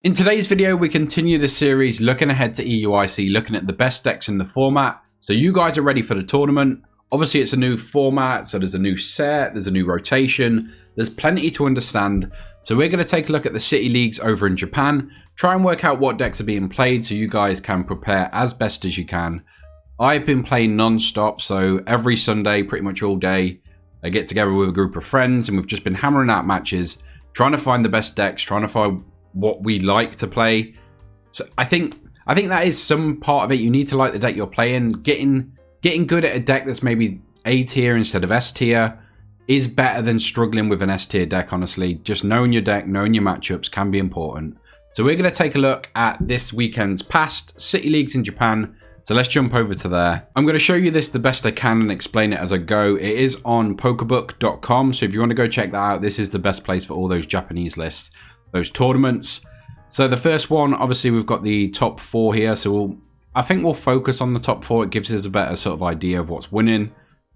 In today's video, we continue the series looking ahead to EUIC, looking at the best decks in the format. So you guys are ready for the tournament. Obviously, it's a new format, so there's a new set, there's a new rotation. There's plenty to understand. So we're going to take a look at the city leagues over in Japan, try and work out what decks are being played so you guys can prepare as best as you can. I've been playing non-stop, so every Sunday, pretty much all day, I get together with a group of friends and we've just been hammering out matches, trying to find the best decks, trying to find what we like to play. So I think that is some part of it. You need to like the deck you're playing. Getting good at a deck that's maybe A tier instead of S tier is better than struggling with an S tier deck, honestly. Just knowing your deck, knowing your matchups can be important. So we're going to take a look at this weekend's past city leagues in Japan. So let's jump over to there. I'm going to show you this the best I can and explain it as I go. It is on pokebook.com. So if you want to go check that out, this is the best place for all those Japanese lists, those tournaments. So the first one, obviously we've got the top four here. So I think we'll focus on the top four. It gives us a better sort of idea of what's winning.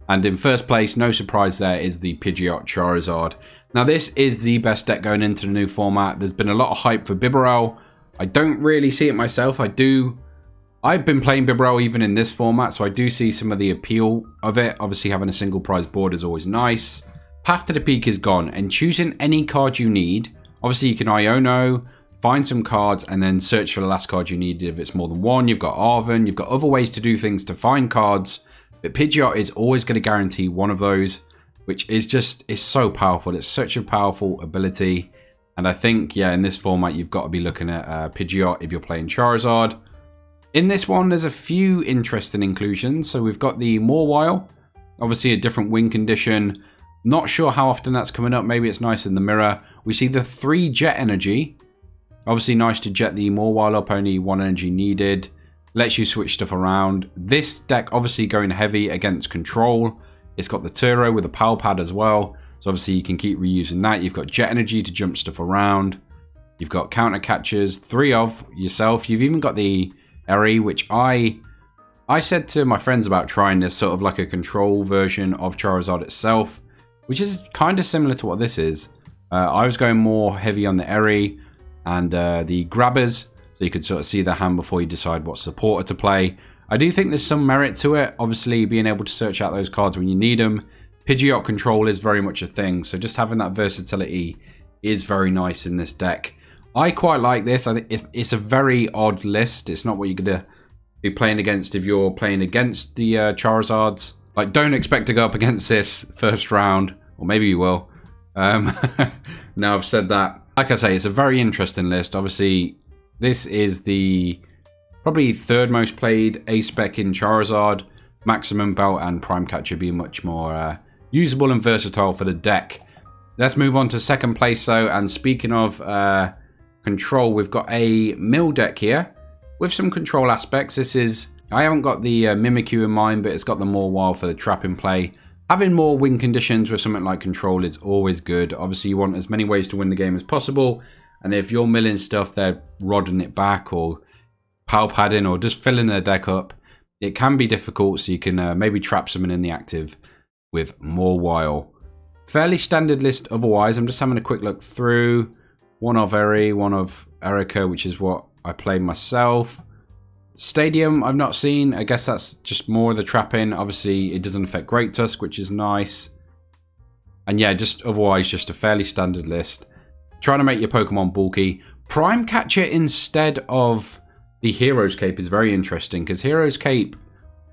And in first place, no surprise there, is the Pidgeot Charizard. Now this is the best deck going into the new format. There's been a lot of hype for Bibarel. I don't really see it myself. I've been playing Bibarel even in this format, so I do see some of the appeal of it. Obviously having a single prize board is always nice. Path to the Peak is gone, and choosing any card you need. Obviously you can Iono, find some cards, and then search for the last card you need if it's more than one. You've got Arven, you've got other ways to do things to find cards, but Pidgeot is always going to guarantee one of those, which is so powerful. It's such a powerful ability, and I think, yeah, in this format you've got to be looking at Pidgeot if you're playing Charizard. In this one, there's a few interesting inclusions. So we've got the Mawile, obviously a different win condition. Not sure how often that's coming up. Maybe it's nice in the mirror. We see the 3 jet energy. Obviously nice to jet the Mawile up, only 1 energy needed. Lets you switch stuff around. This deck obviously going heavy against control. It's got the Turo with a Power Pad as well. So obviously you can keep reusing that. You've got jet energy to jump stuff around. You've got counter catchers, 3 of yourself. You've even got the Eri, which I said to my friends about trying this, sort of like a control version of Charizard itself, which is kind of similar to what this is. I was going more heavy on the Eri and the grabbers, so you could sort of see the hand before you decide what supporter to play. I do think there's some merit to it, obviously being able to search out those cards when you need them. Pidgeot control is very much a thing, so just having that versatility is very nice in this deck. I quite like this. I think it's a very odd list. It's not what you're going to be playing against if you're playing against the Charizards. Like, don't expect to go up against this first round, or maybe you will. Now I've said that. Like I say, it's a very interesting list. Obviously, this is the probably 3rd most played A-Spec in Charizard. Maximum Belt and Prime Catcher being much more usable and versatile for the deck. Let's move on to 2nd place, though. And speaking of control, we've got a mill deck here with some control aspects. I haven't got the Mimikyu in mind, but it's got the Mawile for the trap in play. Having more win conditions with something like control is always good. Obviously you want as many ways to win the game as possible, and if you're milling stuff, they're rodding it back or power padding or just filling their deck up, it can be difficult. So you can maybe trap someone in the active with Mawile. Fairly standard list otherwise. I'm just having a quick look through. One of Eri, one of Erica, which is what I played myself. Stadium, I've not seen. I guess that's just more of the trapping. Obviously, it doesn't affect Great Tusk, which is nice. And yeah, just otherwise, just a fairly standard list. Trying to make your Pokemon bulky. Prime Catcher instead of the Hero's Cape is very interesting, because Hero's Cape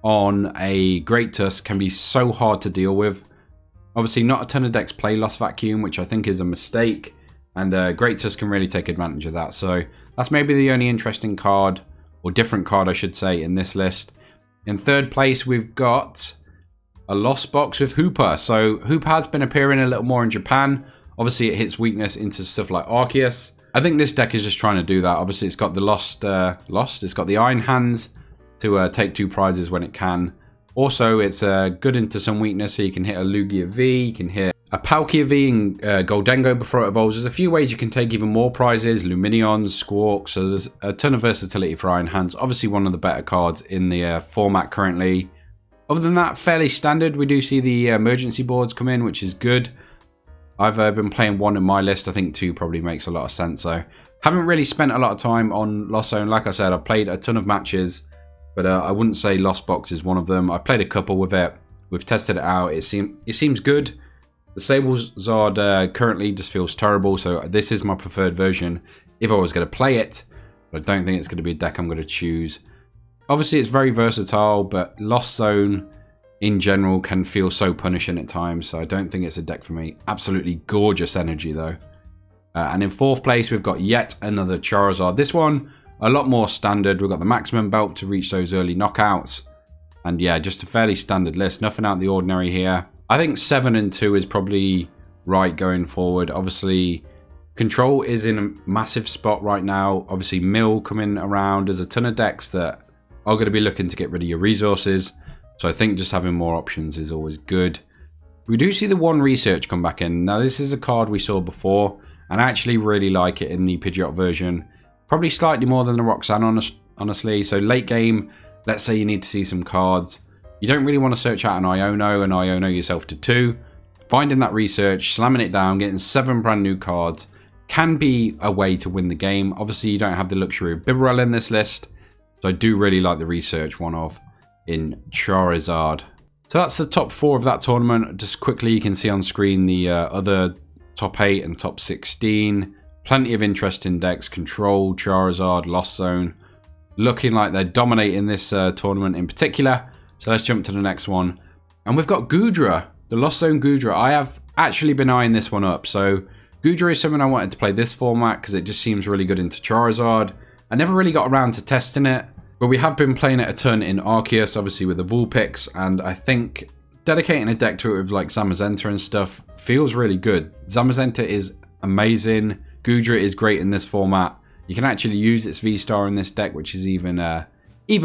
on a Great Tusk can be so hard to deal with. Obviously, not a ton of decks play Lost Vacuum, which I think is a mistake. And Great Tusk can really take advantage of that. So that's maybe the only interesting card, or different card I should say, in this list. In 3rd place, we've got a Lost Box with Hooper. So Hooper has been appearing a little more in Japan. Obviously it hits weakness into stuff like Arceus. I think this deck is just trying to do that. Obviously it's got the it's got the Iron Hands to take 2 prizes when it can. Also it's good into some weakness, so you can hit a Lugia V, you can hit a Palkia V and Goldengo before it evolves. There's a few ways you can take even more prizes, Luminions, Squawk, so there's a ton of versatility for Iron Hands. Obviously one of the better cards in the format currently. Other than that, fairly standard. We do see the emergency boards come in, which is good. I've been playing 1 in my list. I think 2 probably makes a lot of sense, so Haven't really spent a lot of time on Lost Zone. Like I said, I've played a ton of matches, but I wouldn't say Lost Box is one of them. I played a couple with it. We've tested it out. It seems good. The Sable Zard currently just feels terrible, so this is my preferred version if I was going to play it. But I don't think it's going to be a deck I'm going to choose. Obviously, it's very versatile, but Lost Zone in general can feel so punishing at times, so I don't think it's a deck for me. Absolutely gorgeous energy, though. And in 4th place, we've got yet another Charizard. This one, a lot more standard. We've got the maximum belt to reach those early knockouts. And yeah, just a fairly standard list. Nothing out of the ordinary here. I think 7 and 2 is probably right going forward. Obviously, Control is in a massive spot right now. Obviously, Mill coming around. There's a ton of decks that are going to be looking to get rid of your resources. So I think just having more options is always good. We do see the 1 Research come back in. Now, this is a card we saw before. And I actually really like it in the Pidgeot version. Probably slightly more than the Roxanne, honestly. So late game, let's say you need to see some cards. You don't really want to search out an Iono and Iono yourself to 2. Finding that Research, slamming it down, getting 7 brand new cards can be a way to win the game. Obviously, you don't have the luxury of Bibarel in this list. So I do really like the Research one-off in Charizard. So that's the top 4 of that tournament. Just quickly, you can see on screen the other top 8 and top 16. Plenty of interesting decks. Control, Charizard, Lost Zone. Looking like they're dominating this tournament in particular. So let's jump to the next one. And we've got Goodra, the Lost Zone Goodra. I have actually been eyeing this one up. So Goodra is something I wanted to play this format because it just seems really good into Charizard. I never really got around to testing it. But we have been playing it a ton in Arceus, obviously with the Vulpix. And I think dedicating a deck to it with like Zamazenta and stuff feels really good. Zamazenta is amazing. Goodra is great in this format. You can actually use its V-Star in this deck, which is even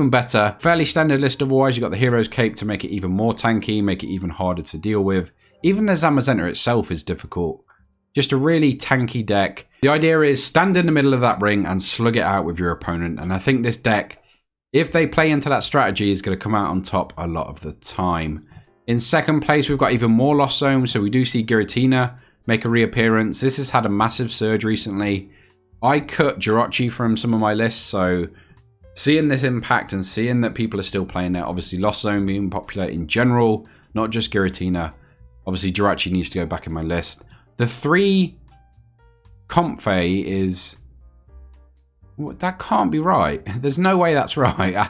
better. Fairly standard list otherwise. You've got the Hero's Cape to make it even more tanky, make it even harder to deal with. Even the Zamazenta itself is difficult. Just a really tanky deck. The idea is stand in the middle of that ring and slug it out with your opponent. And I think this deck, if they play into that strategy, is going to come out on top a lot of the time. In 2nd place, we've got even more Lost Zone. So we do see Giratina make a reappearance. This has had a massive surge recently. I cut Jirachi from some of my lists, so seeing this impact and seeing that people are still playing it, obviously Lost Zone being popular in general, not just Giratina. Obviously Jirachi needs to go back in my list. The 3 Comfey is... that can't be right. There's no way that's right.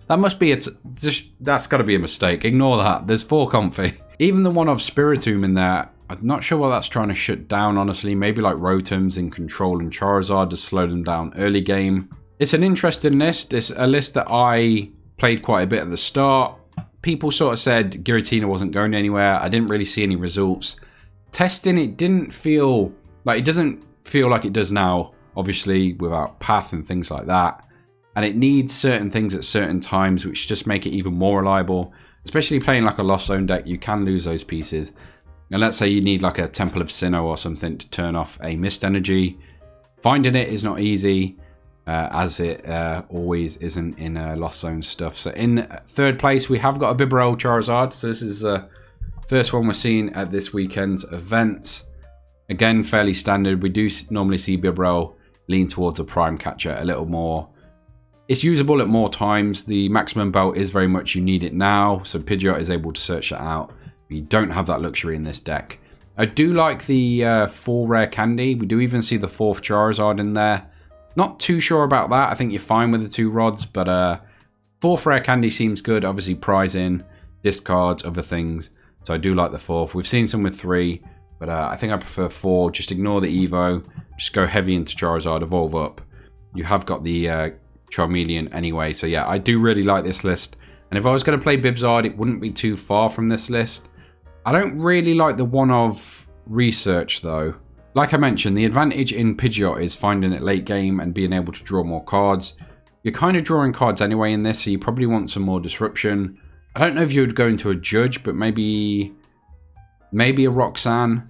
That must be that's got to be a mistake. Ignore that. There's 4 Comfey. Even the one of Spiritomb in there, I'm not sure what that's trying to shut down, honestly. Maybe like Rotoms in Control and Charizard to slow them down early game. It's an interesting list. It's a list that I played quite a bit at the start. People sort of said Giratina wasn't going anywhere. I didn't really see any results. Testing, it didn't feel like, it doesn't feel like it does now, obviously, without Path and things like that. And it needs certain things at certain times, which just make it even more reliable. Especially playing like a Lost Zone deck, you can lose those pieces. And let's say you need like a Temple of Sinnoh or something to turn off a Mist Energy. Finding it is not easy, as it always isn't in Lost Zone stuff. So in 3rd place, we have got a Bibarel Charizard. So this is the first one we're seeing at this weekend's events. Again, fairly standard. We do normally see Bibarel lean towards a Prime Catcher a little more. It's usable at more times. The maximum belt is very much you need it now. So Pidgeot is able to search that out. You don't have that luxury in this deck. I do like the 4 rare candy. We do even see the 4th Charizard in there. Not too sure about that. I think you're fine with the 2 rods, but 4th rare candy seems good. Obviously prize in, discards, other things. So I do like the 4th. We've seen some with 3, but I think I prefer 4. Just ignore the Evo. Just go heavy into Charizard, evolve up. You have got the Charmeleon anyway. So yeah, I do really like this list. And if I was going to play Bibzard, it wouldn't be too far from this list. I don't really like the one of Research though. Like I mentioned, the advantage in Pidgeot is finding it late game and being able to draw more cards. You're kind of drawing cards anyway in this, so you probably want some more disruption. I don't know if you would go into a Judge, but maybe a Roxanne.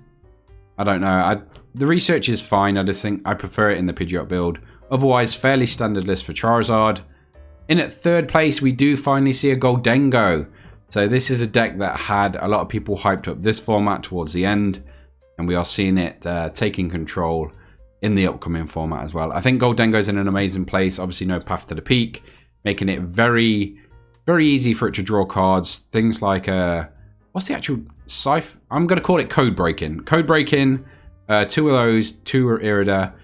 I don't know. The Research is fine. I just think I prefer it in the Pidgeot build. Otherwise, fairly standard list for Charizard. In at 3rd place, we do finally see a Goldengo. So this is a deck that had a lot of people hyped up this format towards the end. And we are seeing it taking control in the upcoming format as well. I think Goldengo's in an amazing place. Obviously, no path to the peak, making it very, very easy for it to draw cards. Things like, what's the actual cipher? I'm going to call it code breaking. Code breaking, 2 of those, 2 are Irida.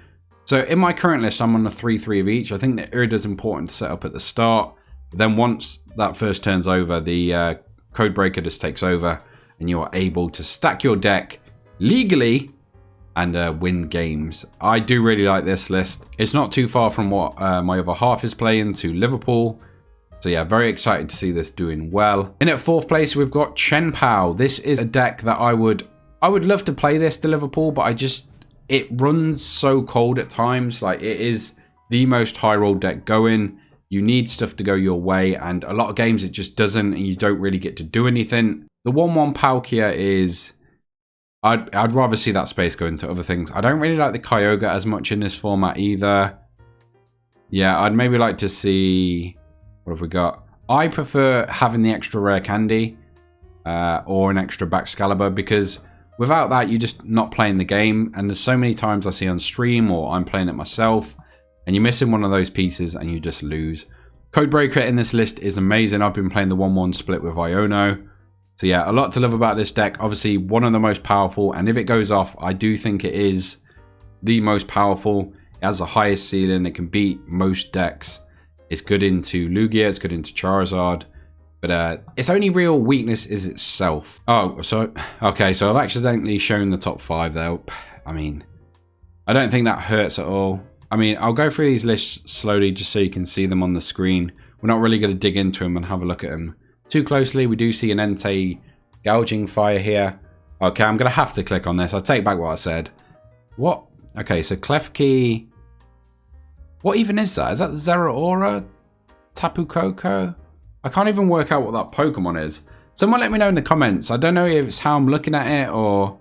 So in my current list, I'm on a 3-3 of each. I think that Irida's important to set up at the start. Then once that first turn's over, the code breaker just takes over, and you are able to stack your deck legally and win games. I do really like this list. It's not too far from what my other half is playing to Liverpool. So yeah, very excited to see this doing well. In at 4th place, we've got Chen Pao. This is a deck that I would love to play this to Liverpool, but it runs so cold at times. Like, it is the most high roll deck going. You need stuff to go your way, and a lot of games it just doesn't, and you don't really get to do anything. The 1/1 Palkia is... I'd rather see that space go into other things. I don't really like the Kyogre as much in this format either. Yeah, I'd maybe like to see... What have we got? I prefer having the extra rare candy or an extra Baxcalibur, because without that, you're just not playing the game. And there's so many times I see on stream or I'm playing it myself, and you're missing one of those pieces and you just lose. Codebreaker in this list is amazing. I've been playing the 1/1 split with Iono. So yeah, a lot to love about this deck. Obviously, one of the most powerful, and if it goes off, I do think it is the most powerful. It has the highest ceiling. It can beat most decks. It's good into Lugia. It's good into Charizard. But its only real weakness is itself. Oh, so... Okay, so I've accidentally shown the top 5 there. I mean, I don't think that hurts at all. I mean, I'll go through these lists slowly just so you can see them on the screen. We're not really going to dig into them and have a look at them too closely. We do see an Entei Gouging Fire here. Okay, I'm going to have to click on this. I'll take back what I said. What? Okay, so Klefki... What even is that? Is that Zeraora? Tapu Koko? I can't even work out what that Pokemon is. Someone let me know in the comments. I don't know if it's how I'm looking at it or...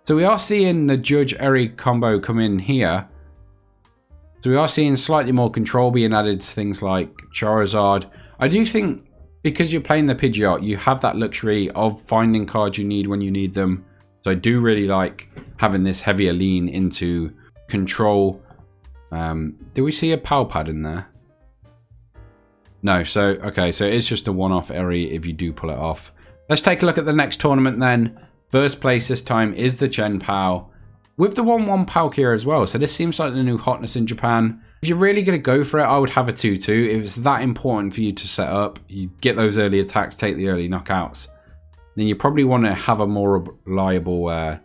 So we are seeing the Judge Eri combo come in here. So we are seeing slightly more control being added to things like Charizard. I do think because you're playing the Pidgeot, you have that luxury of finding cards you need when you need them. So I do really like having this heavier lean into control. Do we see a Palpad in there? No, so, okay, so it's just a one-off area if you do pull it off. Let's take a look at the next tournament then. First place this time is the Chen Pao, with the 1/1 Palkia as well. So this seems like the new hotness in Japan. If you're really going to go for it, I would have a 2/2. If it's that important for you to set up, you get those early attacks, take the early knockouts, then you probably want to have a more reliable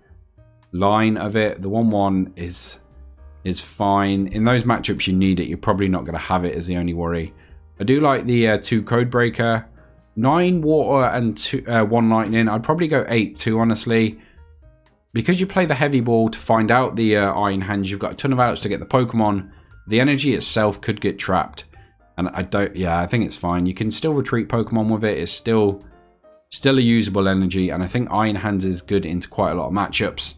line of it. The 1/1 is fine. In those matchups you need it, you're probably not going to have it, is the only worry. I do like the 2 Codebreaker, 9 Water and 1 Lightning. I'd probably go 8-2, honestly. Because you play the Heavy Ball to find out the Iron Hands, you've got a ton of outs to get the Pokemon. The energy itself could get trapped. And I think it's fine. You can still retreat Pokemon with it. It's still a usable energy. And I think Iron Hands is good into quite a lot of matchups.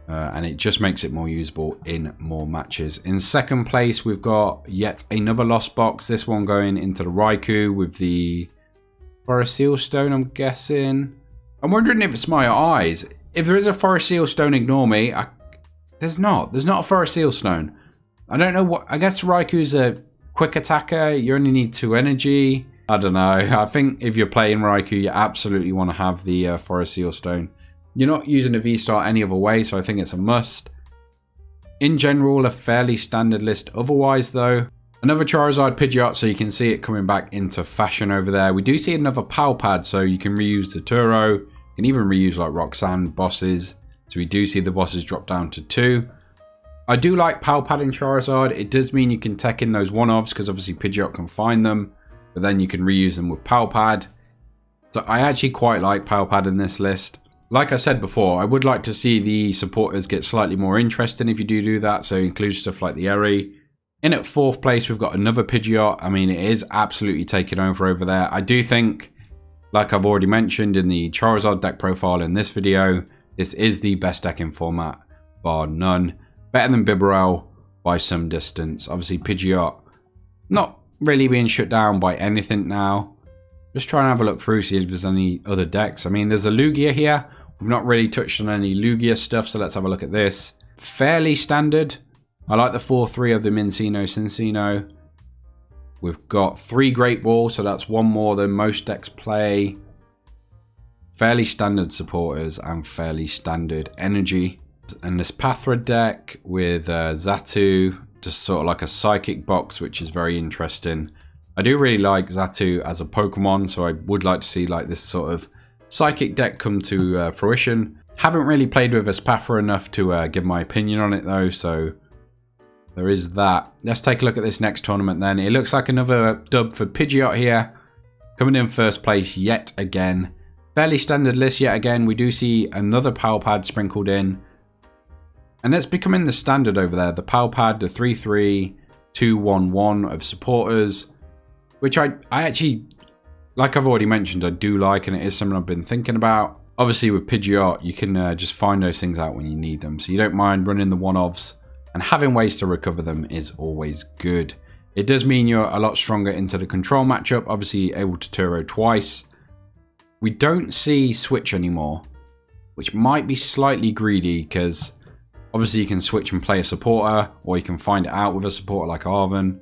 And it just makes it more usable in more matches. In second place, we've got yet another Lost Box. This one going into the Raikou with the Forest Seal Stone, I'm guessing. I'm wondering if it's my eyes. If there is a Forest Seal Stone, ignore me. There's not. There's not a Forest Seal Stone. I don't know what... I guess Raikou's a quick attacker. You only need 2 energy. I don't know. I think if you're playing Raikou, you absolutely want to have the Forest Seal Stone. You're not using a V-Star any other way, so I think it's a must. In general, a fairly standard list otherwise, though. Another Charizard Pidgeot, so you can see it coming back into fashion over there. We do see another Palpad, so you can reuse the Turo. You can even reuse, like, Roxanne bosses. So we do see the bosses drop down to 2. I do like Palpad and Charizard. It does mean you can tech in those one-offs, because obviously Pidgeot can find them. But then you can reuse them with Palpad. So I actually quite like Palpad in this list. Like I said before, I would like to see the supporters get slightly more interesting if you do that. So include stuff like the Eri. In at 4th place, we've got another Pidgeot. I mean, it is absolutely taking over there. I do think, like I've already mentioned in the Charizard deck profile in this video, this is the best deck in format, bar none. Better than Bibarel by some distance. Obviously, Pidgeot not really being shut down by anything now. Just trying to have a look through, see if there's any other decks. I mean, there's a Lugia here. We've not really touched on any Lugia stuff, so let's have a look at this. fairly standard. I like the 4-3 of the Mincino Cincino. We've got 3 Great Ball, so that's 1 more than most decks play. Fairly standard supporters and fairly standard energy. And this Pathra deck with Xatu, just sort of like a psychic box, which is very interesting. I do really like Xatu as a Pokemon, so I would like to see like this sort of psychic deck come to fruition. Haven't really played with Espathra enough to give my opinion on it though, so there is that. Let's take a look at this next tournament then. It looks like another dub for Pidgeot here, coming in first place yet again. Fairly standard list yet again. We do see another Power Pad sprinkled in, and it's becoming the standard over there. The Power Pad, the 3-3, 2-1-1 of supporters, which I actually, like I've already mentioned, I do like, and it is something I've been thinking about. Obviously with Pidgeot, you can just find those things out when you need them, so you don't mind running the one-offs, and having ways to recover them is always good. It does mean you're a lot stronger into the control matchup, obviously able to Turo twice. We don't see Switch anymore, which might be slightly greedy, because obviously you can switch and play a supporter, or you can find it out with a supporter like Arven.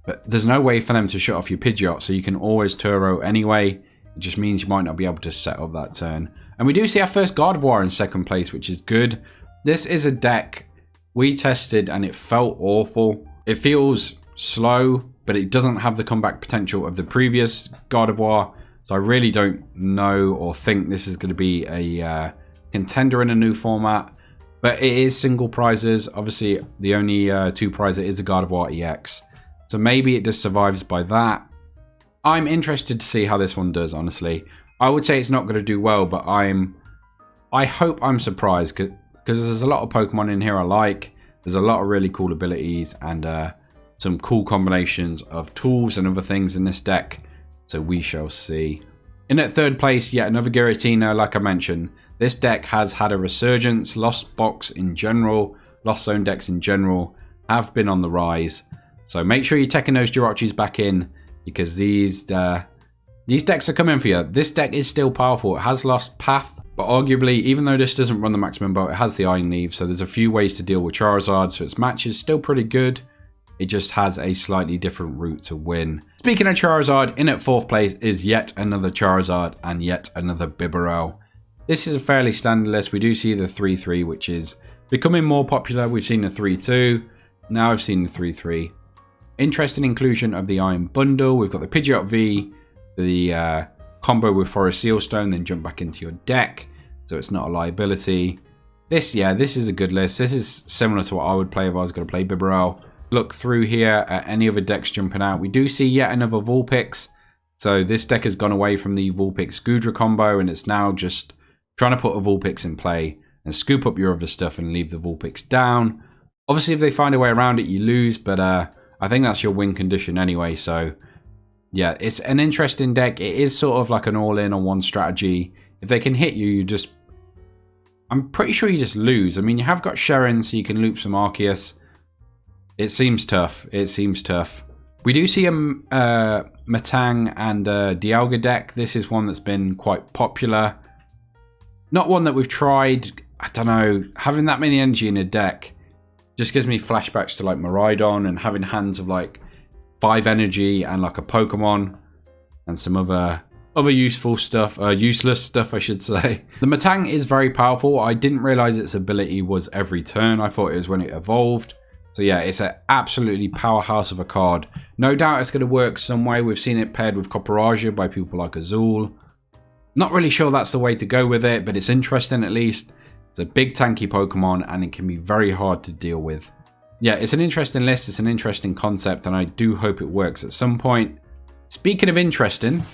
But there's no way for them to shut off your Pidgeot, so you can always Turo anyway. It just means you might not be able to set up that turn. And we do see our first Gardevoir in second place, which is good. This is a deck we tested and it felt awful. It feels slow, but it doesn't have the comeback potential of the previous Gardevoir. So I really don't know or think this is going to be a contender in a new format. But it is single prizes. Obviously, the only 2 prizer is a Gardevoir EX. So maybe it just survives by that. I'm interested to see how this one does, honestly. I would say it's not going to do well, but I hope I'm surprised, because there's a lot of Pokemon in here I like. There's a lot of really cool abilities and some cool combinations of tools and other things in this deck. So we shall see. In at third place, yet another Giratina. Like I mentioned, this deck has had a resurgence. Lost Box in general, Lost Zone decks in general have been on the rise. So make sure you're taking those Jirachis back in, because these decks are coming for you. This deck is still powerful. It has lost Path, but arguably, even though this doesn't run the maximum boat, it has the Iron Leaf, so there's a few ways to deal with Charizard, so its match is still pretty good. It just has a slightly different route to win. Speaking of Charizard, in at fourth place is yet another Charizard and yet another Bibarel. This is a fairly standard list. We do see the 3-3, which is becoming more popular. We've seen the 3-2. Now I've seen the 3-3. Interesting inclusion of the Iron Bundle. We've got the Pidgeot V, the combo with Forest Sealstone, then jump back into your deck, so it's not a liability. This is a good list. This is similar to what I would play if I was going to play Bibarel. Look through here at any other decks jumping out. We do see yet another Vulpix. So this deck has gone away from the Vulpix Goodra combo, and it's now just trying to put a Vulpix in play and scoop up your other stuff and leave the Vulpix down. Obviously, if they find a way around it, you lose, but I think that's your win condition anyway. So yeah, it's an interesting deck. It is sort of like an all-in on one strategy. If they can hit you, I'm pretty sure you just lose. I mean, you have got Sharon, so you can loop some Arceus. It seems tough. It seems tough. We do see a Matang and Dialga deck. This is one that's been quite popular. Not one that we've tried. I don't know. Having that many energy in a deck just gives me flashbacks to like Miraidon and having hands of like 5 energy and like a Pokemon and some other useful stuff, useless stuff I should say. The Matang is very powerful. I didn't realize its ability was every turn. I thought it was when it evolved. So yeah, it's an absolutely powerhouse of a card. No doubt it's going to work some way. We've seen it paired with Copperaja by people like Azul. Not really sure that's the way to go with it, but it's interesting at least. It's a big tanky Pokemon and it can be very hard to deal with. Yeah, it's an interesting list. It's an interesting concept and I do hope it works at some point. Speaking of interesting,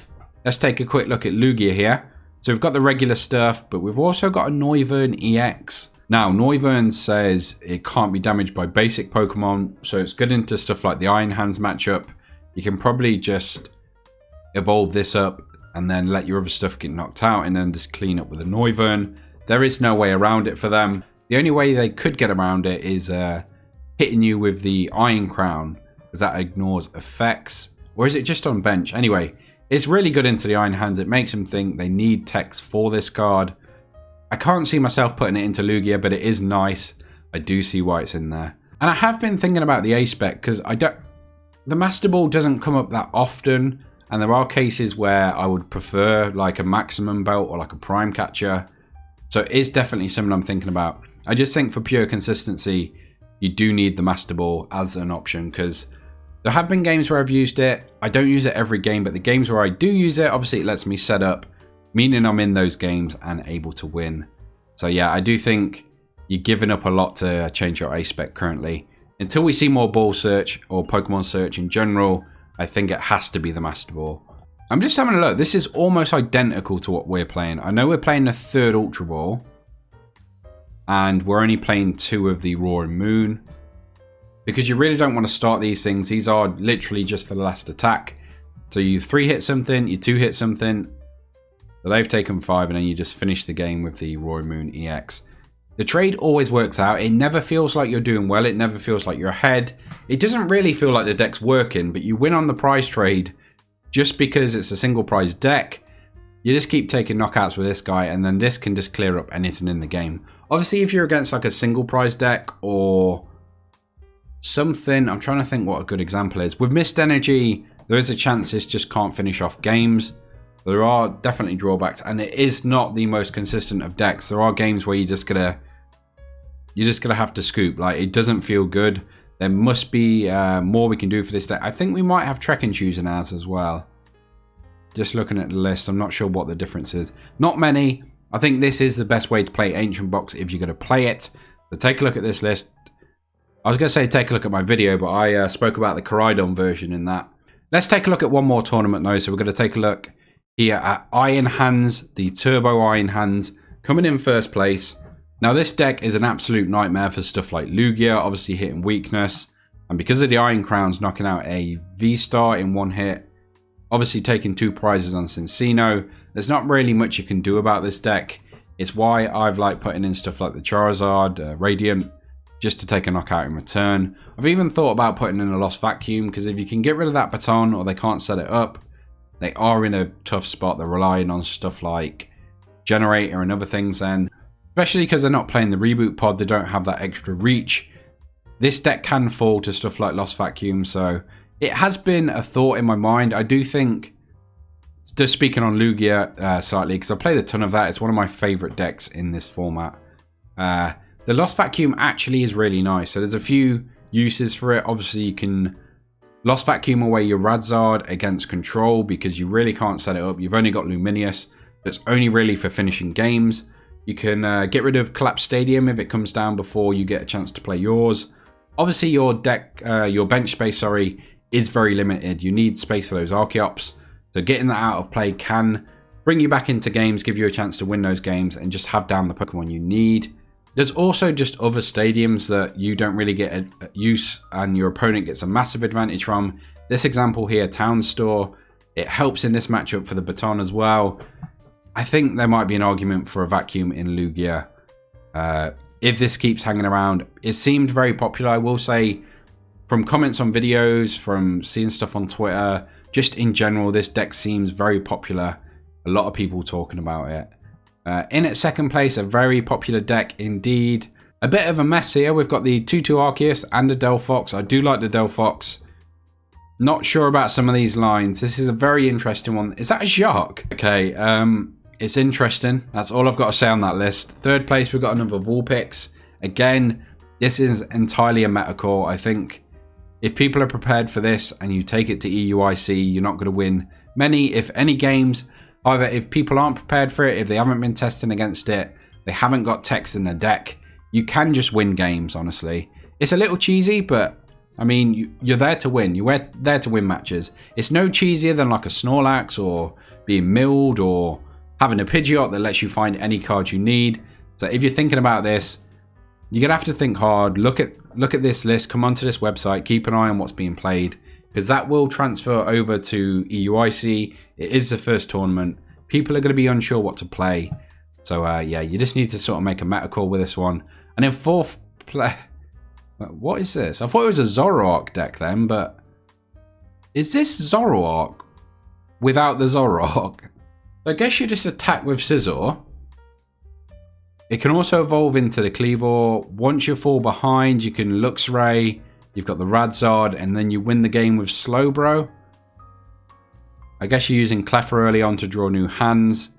let's take a quick look at Lugia here. So we've got the regular stuff, but we've also got a Noivern EX. Now, Noivern says it can't be damaged by basic Pokemon, so it's good into stuff like the Iron Hands matchup. You can probably just evolve this up and then let your other stuff get knocked out and then just clean up with a Noivern. There is no way around it for them. The only way they could get around it is hitting you with the Iron Crown, because that ignores effects. Or is it just on bench? Anyway, it's really good into the Iron Hands. It makes them think they need text for this card. I can't see myself putting it into Lugia, but it is nice. I do see why it's in there. And I have been thinking about the A spec because the Master Ball doesn't come up that often, and there are cases where I would prefer like a maximum belt or like a prime catcher. So it is definitely something I'm thinking about. I just think for pure consistency, you do need the Master Ball as an option, because there have been games where I've used it. I don't use it every game, but the games where I do use it, obviously it lets me set up, meaning I'm in those games and able to win. So yeah, I do think you're giving up a lot to change your A spec currently. Until we see more ball search or Pokemon search in general, I think it has to be the Master Ball. I'm just having a look. This is almost identical to what we're playing. I know we're playing the third Ultra Ball, and we're only playing 2 of the Roaring Moon, because you really don't want to start these things. These are literally just for the last attack. So you 3 hit something, you 2 hit something, so they've taken 5, and then you just finish the game with the Roaring Moon EX. The trade always works out. It never feels like you're doing well. It never feels like you're ahead. It doesn't really feel like the deck's working, but you win on the prize trade just because it's a single prize deck. You just keep taking knockouts with this guy, and then this can just clear up anything in the game. Obviously, if you're against like a single prize deck or something, I'm trying to think what a good example is. With Mist Energy, there is a chance this just can't finish off games. There are definitely drawbacks, and it is not the most consistent of decks. There are games where you're just gonna have to scoop. Like, it doesn't feel good. There must be more we can do for this deck. I think we might have Trekking Shoes in ours as well. Just looking at the list, I'm not sure what the difference is. Not many. I think this is the best way to play Ancient Box if you're going to play it. So take a look at this list. I was going to say take a look at my video, but I spoke about the Koraidon version in that. Let's take a look at one more tournament though. So we're going to take a look here at Iron Hands, the Turbo Iron Hands, coming in first place. Now this deck is an absolute nightmare for stuff like Lugia, obviously hitting weakness. And because of the Iron Crowns knocking out a V-Star in 1 hit, obviously taking 2 prizes on Cincino, there's not really much you can do about this deck. It's why I've liked putting in stuff like the Charizard, Radiant, just to take a knockout in return. I've even thought about putting in a Lost Vacuum, because if you can get rid of that baton or they can't set it up, they are in a tough spot. They're relying on stuff like Generator and other things then. Especially because they're not playing the Reboot Pod, they don't have that extra reach. This deck can fall to stuff like Lost Vacuum, so it has been a thought in my mind. I do think, just speaking on Lugia slightly, because I played a ton of that, it's one of my favourite decks in this format. The Lost Vacuum actually is really nice, so there's a few uses for it. Obviously you can Lost Vacuum away your Radzard against Control, because you really can't set it up. You've only got Luminous, that's only really for finishing games. You can get rid of Collapse Stadium if it comes down before you get a chance to play yours. Obviously your deck, your bench space, sorry, is very limited. You need space for those Archeops. So getting that out of play can bring you back into games, give you a chance to win those games, and just have down the Pokemon you need. There's also just other stadiums that you don't really get a use and your opponent gets a massive advantage from. This example here, Town Store, it helps in this matchup for the baton as well. I think there might be an argument for a vacuum in Lugia. If this keeps hanging around, it seemed very popular. I will say, from comments on videos, from seeing stuff on Twitter, just in general, this deck seems very popular. A lot of people talking about it. In its second place, a very popular deck indeed. A bit of a mess here. We've got the 2-2 Arceus and a Delphox. I do like the Delphox. Not sure about some of these lines. This is a very interesting one. Is that a Shark? Okay, it's interesting. That's all I've got to say on that list. Third place, we've got another Vulpix. Again, this is entirely a meta core. I think if people are prepared for this and you take it to EUIC, you're not going to win many, if any, games. However, if people aren't prepared for it, if they haven't been testing against it, they haven't got techs in their deck, you can just win games, honestly. It's a little cheesy, but I mean, you're there to win. You're there to win matches. It's no cheesier than like a Snorlax or being milled or having a Pidgeot that lets you find any card you need. So if you're thinking about this, you're going to have to think hard. Look at this list. Come onto this website. Keep an eye on what's being played, because that will transfer over to EUIC. It is the first tournament. People are going to be unsure what to play. So yeah, you just need to sort of make a meta call with this one. And in fourth place, what is this? I thought it was a Zoroark deck then, but is this Zoroark without the Zoroark? I guess you just attack with Scizor. It can also evolve into the Cleavor. Once you fall behind, you can Luxray, you've got the Radzard, and then you win the game with Slowbro. I guess you're using Cleffa early on to draw new hands.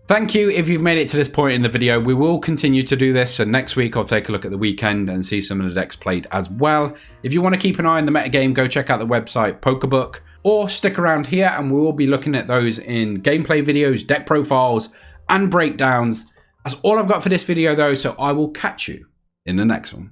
Thank you if you've made it to this point in the video. We will continue to do this, so next week I'll take a look at the weekend and see some of the decks played as well. If you want to keep an eye on the metagame, go check out the website Pokebook, or stick around here and we will be looking at those in gameplay videos, deck profiles, and breakdowns. That's all I've got for this video though, so I will catch you in the next one.